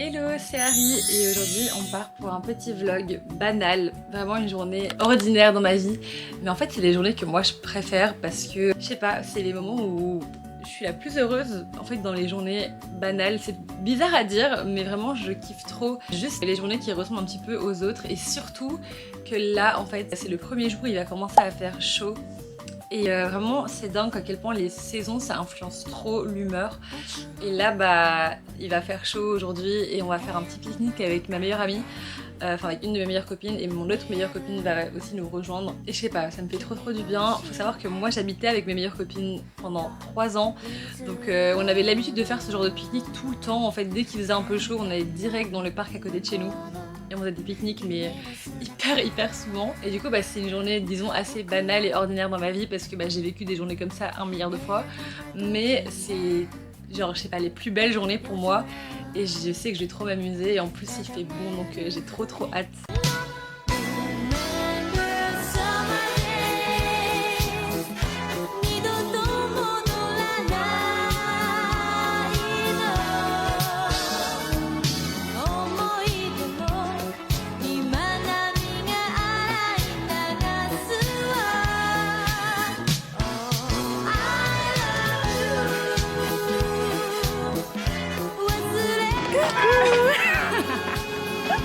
Hello, c'est Harry et aujourd'hui on part pour un petit vlog banal, vraiment une journée ordinaire dans ma vie. Mais en fait c'est les journées que moi je préfère parce que, je sais pas, c'est les moments où je suis la plus heureuse en fait dans les journées banales. C'est bizarre à dire mais vraiment je kiffe trop juste les journées qui ressemblent un petit peu aux autres et surtout que là en fait c'est le premier jour où il va commencer à faire chaud. Et vraiment c'est dingue à quel point les saisons ça influence trop l'humeur. Et là bah il va faire chaud aujourd'hui et on va faire un petit pique-nique avec ma meilleure amie, enfin avec une de mes meilleures copines, et mon autre meilleure copine va aussi nous rejoindre. Et je sais pas, ça me fait trop du bien. Faut savoir que moi j'habitais avec mes meilleures copines pendant 3 ans, donc on avait l'habitude de faire ce genre de pique-nique tout le temps. En fait dès qu'il faisait un peu chaud on allait direct dans le parc à côté de chez nous. Et on faisait des pique-niques mais hyper souvent. Et du coup bah, c'est une journée disons assez banale et ordinaire dans ma vie parce que bah, j'ai vécu des journées comme ça 1 milliard de fois. Mais c'est genre je sais pas les plus belles journées pour moi. Et je sais que je vais trop m'amuser et en plus il fait bon donc j'ai trop hâte.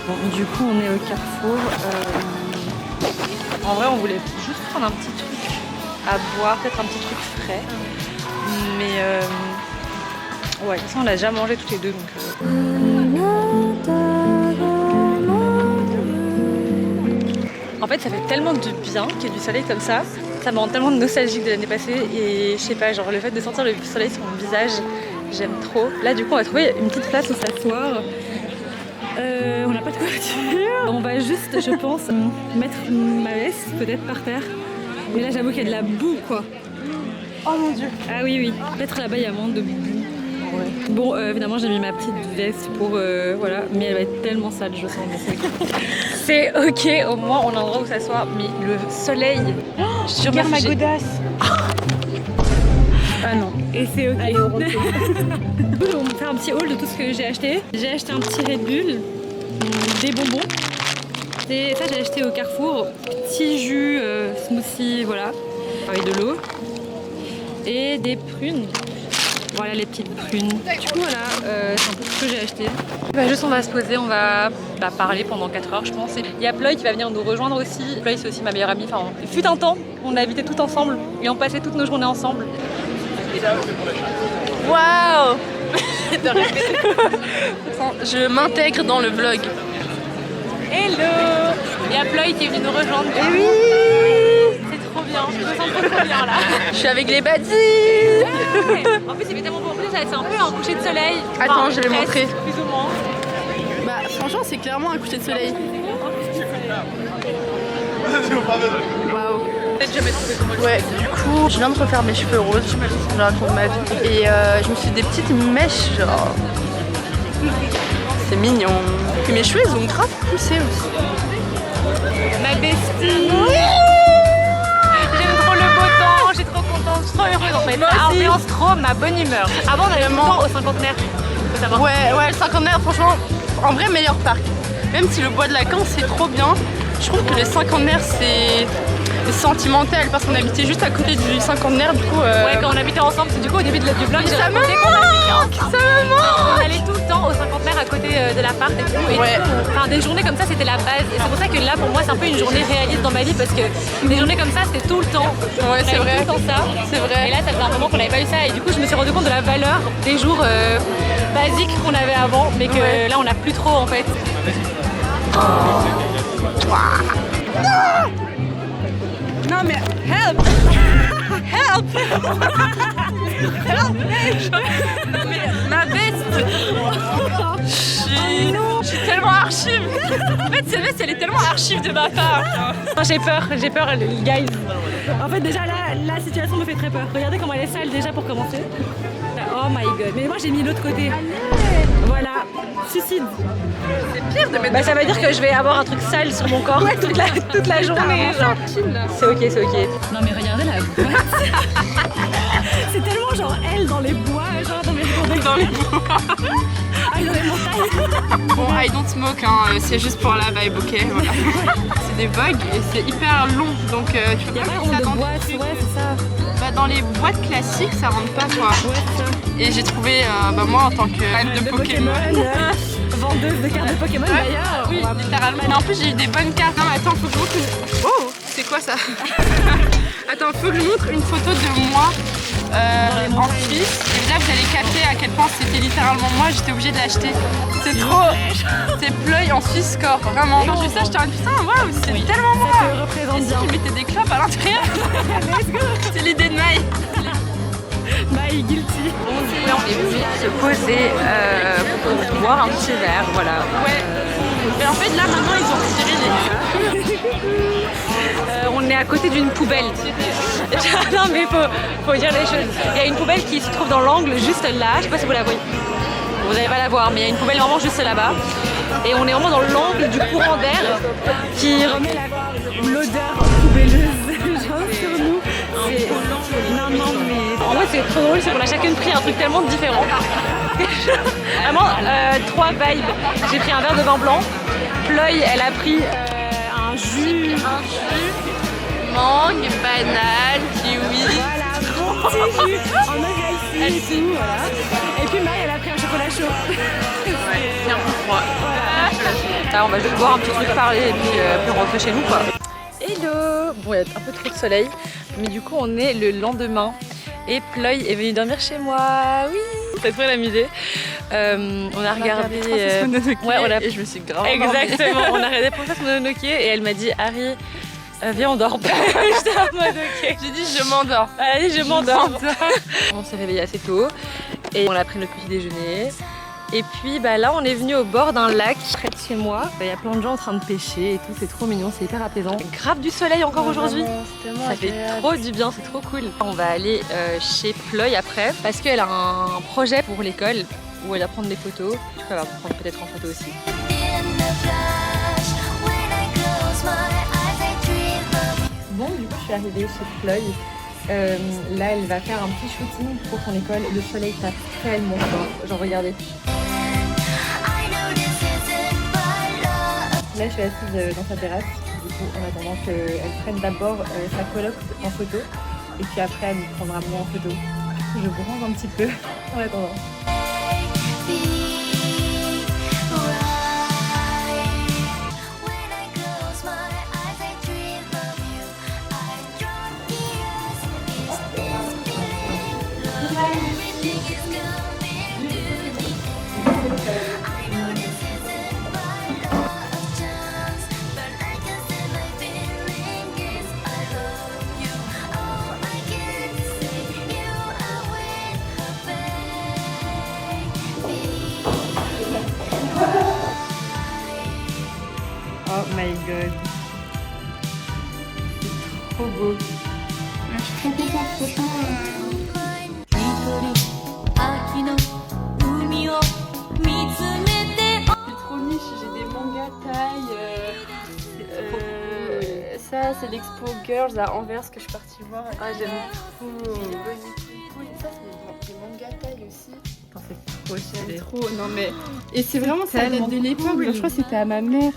Bon, du coup on est au Carrefour, en vrai on voulait juste prendre un petit truc à boire, peut-être un petit truc frais, mais ouais, de toute façon on l'a déjà mangé toutes les deux donc En fait ça fait tellement de bien qu'il y ait du soleil comme ça me rend tellement nostalgique de l'année passée et je sais pas, genre le fait de sentir le soleil sur mon visage, j'aime trop. Là du coup on va trouver une petite place où s'asseoir. On n'a pas de couverture. On va juste, je pense, mettre ma veste peut-être par terre. Mais là j'avoue qu'il y a de la boue quoi. Oh mon dieu. Ah oui, peut-être là-bas il y a moins de boue. Ouais. Bon évidemment j'ai mis ma petite veste pour voilà, mais elle va être tellement sale je sens. C'est ok, au moins on a un endroit où s'asseoir. Mais le soleil, je regarde ma godasse. Ah non. Et c'est ok. Allez, on rentre. On va faire un petit haul de tout ce que j'ai acheté. J'ai acheté un petit Red Bull, des bonbons. Et ça j'ai acheté au Carrefour. Petit jus, smoothie, voilà. Avec de l'eau. Et des prunes. Voilà les petites prunes. Du coup voilà, c'est un peu ce que j'ai acheté. Bah, juste on va se poser, on va parler pendant 4 heures je pense. Il y a Ploy qui va venir nous rejoindre aussi. Ploy c'est aussi ma meilleure amie. Enfin, il fut un temps, on habitait tout ensemble et on passait toutes nos journées ensemble. Waouh. Je m'intègre dans le vlog. Hello. Il y a Ploy qui est venu nous rejoindre. Et oui. C'est trop bien, je me sens trop bien là. Je suis avec les badis. Ouais. En plus il fait tellement beau, c'est un peu un coucher de soleil. Attends, enfin, je vais montrer. Plus ou moins. Bah franchement c'est clairement un coucher de soleil. Waouh. Ouais, du coup, je viens de refaire mes cheveux roses, je raconte ma vie. Et je me suis fait des petites mèches, genre. C'est mignon. Et mes cheveux, ils ont grave poussé aussi. Ma bestie. Oui. J'aime trop le beau temps, j'ai trop contente, je suis trop heureuse en fait. Ça ambiance trop ma bonne humeur. Avant on allait tout le temps au cinquantenaire, faut savoir. Ouais, le cinquantenaire, franchement, en vrai, meilleur parc. Même si le bois de Lacan, c'est trop bien, je trouve que le cinquantenaire, c'est sentimental parce qu'on habitait juste à côté du cinquantenaire du coup Ouais, quand on habitait ensemble, c'est du coup au début du vlog j'ai ça me raconté qu'on habitait manque. Ça me manque. On allait tout le temps au cinquantenaire à côté de l'appart et tout. Et ouais. Enfin des journées comme ça c'était la base et c'est pour ça que là pour moi c'est un peu une journée réaliste dans ma vie parce que des journées comme ça c'était tout le temps. Ouais c'est vrai. Tout le temps ça. C'est vrai. Et là ça faisait un moment qu'on n'avait pas eu ça et du coup je me suis rendu compte de la valeur des jours basiques qu'on avait avant mais que là on n'a plus trop en fait. Non mais help. Help. Help. Non mais ma veste. Je suis tellement archive. En fait cette veste elle est tellement archive de ma part. J'ai peur les guys. En fait déjà là la situation me fait très peur. Regardez comment elle est sale déjà pour commencer. Oh my god. Mais moi j'ai mis l'autre côté. Voilà. Suicide. C'est pire de mettre. Bah ça veut dire que je vais avoir un truc sale sur mon corps toute la journée. C'est ok. Non mais regardez la boîte. C'est tellement genre elle dans les bois, genre dans les bois. Bon, I don't smoke, hein, c'est juste pour la vibe, ok, voilà. C'est des Vogue et c'est hyper long, donc tu peux pas mettre ça dans des trucs. Ouais, c'est ça. Bah, dans les boîtes classiques, ça rentre pas, quoi. Ouais, c'est ça. Et j'ai trouvé, moi en tant que fan de Pokémon. Vendeuse de cartes de Pokémon d'ailleurs. Oui, littéralement. Mais en plus, j'ai eu des bonnes cartes. Non, mais attends, faut que je montre une... Oh, c'est quoi ça? Attends, faut que je montre une photo de moi en Suisse. Et là, vous allez capter à quel point c'était littéralement moi. J'étais obligée de l'acheter. C'est trop... C'est Pleuil en Suisse Score, vraiment. Quand j'ai vu ça, j'étais en putain, waouh, c'est tellement moi. Ça te représente Et si bien. tu mettais des clopes à l'intérieur? C'est l'idée de Maï. My guilty. Là, on est venu se poser pour boire un petit verre, voilà. Ouais. Mais en fait, là, maintenant, ils ont retiré les... On est à côté d'une poubelle. Non mais faut dire les choses. Il y a une poubelle qui se trouve dans l'angle juste là. Je sais pas si vous la voyez. Vous n'allez pas la voir, mais il y a une poubelle vraiment juste là-bas. Et on est vraiment dans l'angle du courant d'air qui remet L'odeur poubelleuse genre sur nous. Non mais... En vrai, c'est trop drôle, c'est qu'on a chacune pris un truc tellement différent. Vraiment, 3 vibes. J'ai pris un verre de vin blanc. Pleuil, elle a pris un jus. Mangue, banane, kiwi. Voilà, gros petit jus en oreille ici et tout, voilà. Et puis Maï, elle a pris un chocolat chaud. Ouais, c'est un peu froid. Là, on va juste boire un petit truc, parler et puis rentrer chez nous, quoi. Hello! Bon, il y a un peu trop de soleil, mais du coup, on est le lendemain et Pleuil est venu dormir chez moi. Oui! Ça trop l'amusé. On a regardé. Ouais, et je me suis grave Exactement, on a regardé Princesse Mononoke et elle m'a dit Harry, viens, on dort. J'étais en mode ok. J'ai dit je m'endors. Elle a dit je m'endors. On s'est réveillé assez tôt et on a pris le petit déjeuner. Et puis bah, là on est venu au bord d'un lac près de chez moi. Il y a plein de gens en train de pêcher et tout, c'est trop mignon, c'est hyper apaisant. Grave du soleil encore aujourd'hui. Ça fait trop du bien, c'est trop cool. On va aller chez Pleuil après parce qu'elle a un projet pour l'école où elle va prendre des photos. Du coup elle va prendre peut-être en photo aussi. Bon, du coup je suis arrivée chez Pleuil. Là elle va faire un petit shooting pour son école. Le soleil tape tellement fort, genre regardez. Là je suis assise dans sa terrasse, du coup en attendant qu'elle prenne d'abord sa coloc en photo et puis après elle me prendra moi en photo. Je bronze un petit peu en attendant. Oh my god. C'est trop beau. Je suis trop contente, franchement. C'est trop niche, j'ai des mangas taille. Ça, c'est l'expo Girls à Anvers que je suis partie voir. Ah, j'aime trop. Ça, c'est des mangas taille aussi. C'est trop stylé. Trop, non mais. Et c'est vraiment ça date de l'époque. cool. Je crois que c'était à ma mère.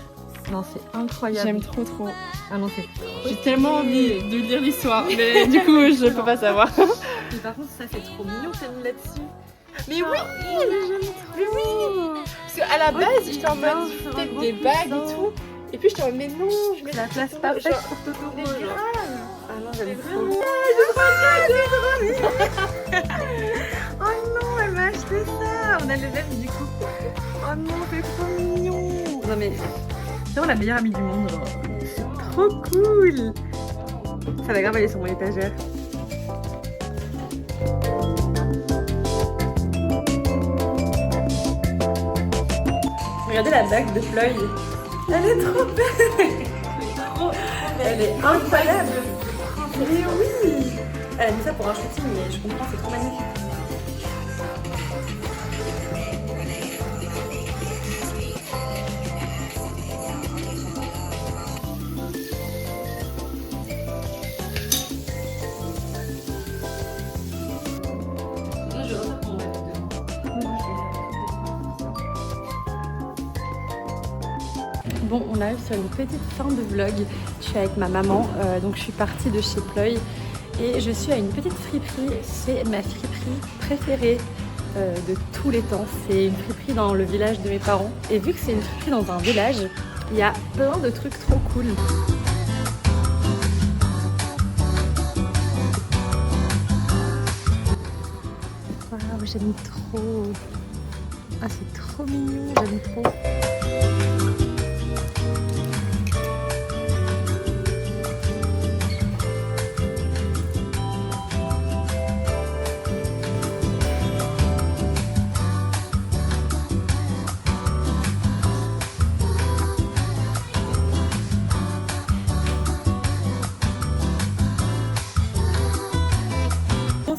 Non, c'est incroyable. J'aime trop trop. Ah non, c'est J'ai tellement envie de lire l'histoire, mais du coup, je peux pas savoir. Mais par contre, ça c'est trop mignon, t'as mis là-dessus. Mais oui, mais oui. Parce qu'à la base, j'étais en mode peut-être des bagues et tout. Et puis j'étais en mode mais non, je mets La place parfaite pour Totoro. mais grave. Ah non, j'aime trop. Oh non, elle m'a acheté ça. On a le même du coup. Oh non, c'est trop mignon. Non mais c'est vraiment la meilleure amie du monde. Genre. C'est trop cool. Ça va grave aller sur mon étagère. Regardez la bague de Pleuil. Elle est trop belle. Elle est incroyable. Mais oui. Elle a mis ça pour un shooting, mais je comprends, c'est trop magnifique. Bon, on arrive sur une petite fin de vlog. Je suis avec ma maman, donc je suis partie de chez Ploy et je suis à une petite friperie. C'est ma friperie préférée de tous les temps. C'est une friperie dans le village de mes parents. Et vu que c'est une friperie dans un village, il y a plein de trucs trop cool. Waouh, j'aime trop. Ah, c'est trop mignon, j'aime trop.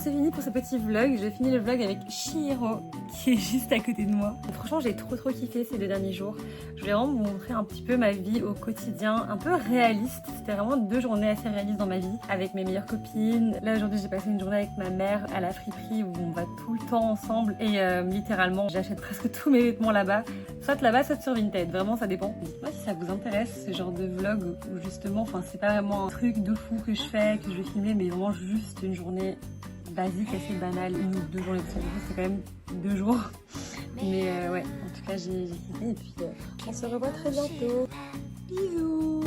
C'est fini pour ce petit vlog. J'ai fini le vlog avec Chihiro qui est juste à côté de moi. Franchement, j'ai trop kiffé ces 2 derniers jours. Je voulais vraiment vous montrer un petit peu ma vie au quotidien, un peu réaliste. C'était vraiment 2 journées assez réalistes dans ma vie avec mes meilleures copines. Là aujourd'hui, j'ai passé une journée avec ma mère à la friperie où on va tout le temps ensemble et littéralement, j'achète presque tous mes vêtements là-bas. Soit là-bas, soit sur Vinted. Vraiment, ça dépend. Dites-moi si ça vous intéresse, ce genre de vlog où justement, enfin, c'est pas vraiment un truc de fou que je fais, que je vais filmer, mais vraiment juste une journée basique, assez banale, 1 ou 2 journées de ça, c'est quand même 2 jours. Mais ouais, en tout cas j'ai kiffé et puis on se revoit très bientôt. Bisous.